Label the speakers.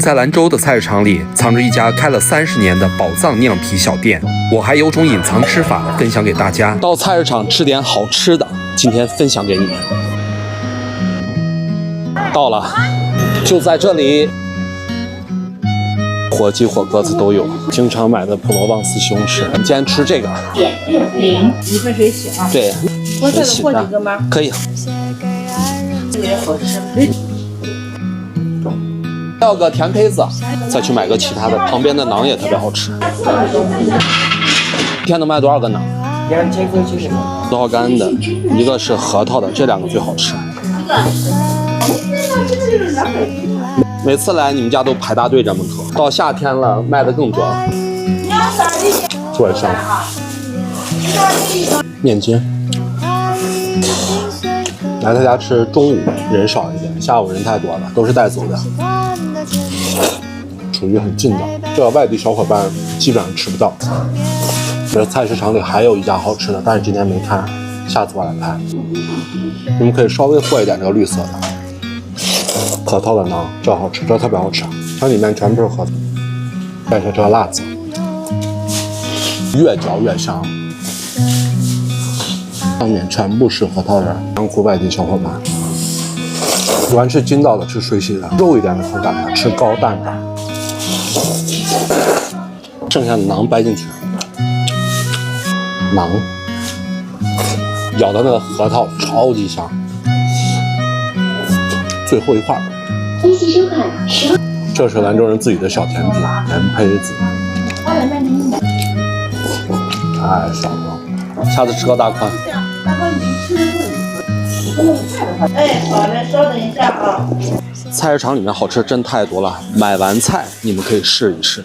Speaker 1: 在兰州的菜市场里，藏着一家开了30年的宝藏酿皮小店。我还有种隐藏吃法分享给大家。到菜市场吃点好吃的，今天分享给你们。到了，就在这里。火鸡、火鸽子都有，经常买的普罗旺斯西红柿。今天吃这个。
Speaker 2: 1份水洗啊。
Speaker 1: 对。
Speaker 2: 菠菜的和几个吗？
Speaker 1: 可以。
Speaker 2: 这个也好吃。
Speaker 1: 要个甜胚子，再去买个其他的，旁边的馕也特别好吃。一天能卖多少个馕
Speaker 2: 2090个。
Speaker 1: 葡萄干的，一个是核桃的，这2个最好吃。每次来你们家都排大队在门口，到夏天了卖的更多了。做一上面筋。来他家吃中午人少一点，下午人太多了，都是带走的。属于很近的，这个外地小伙伴基本上吃不到。这菜市场里还有一家好吃的，但是今天没看，下次我来拍。你们可以稍微和一点这个绿色的核桃的馕，这好吃，这特别好吃，它里面全部是核桃，带上这个辣子，越嚼越香。上面全部是核桃仁，江湖外地小伙伴喜欢吃筋道的，吃水洗的，肉一点的口感的，吃高蛋的。剩下的馕掰进去，馕咬到那个核桃超级香。最后一块，这是兰州人自己的小甜品，甜胚子，太爽了！下次吃个大宽。
Speaker 2: 哎，好的，稍等一下啊。
Speaker 1: 菜市场里面好吃真太多了，买完菜你们可以试一试。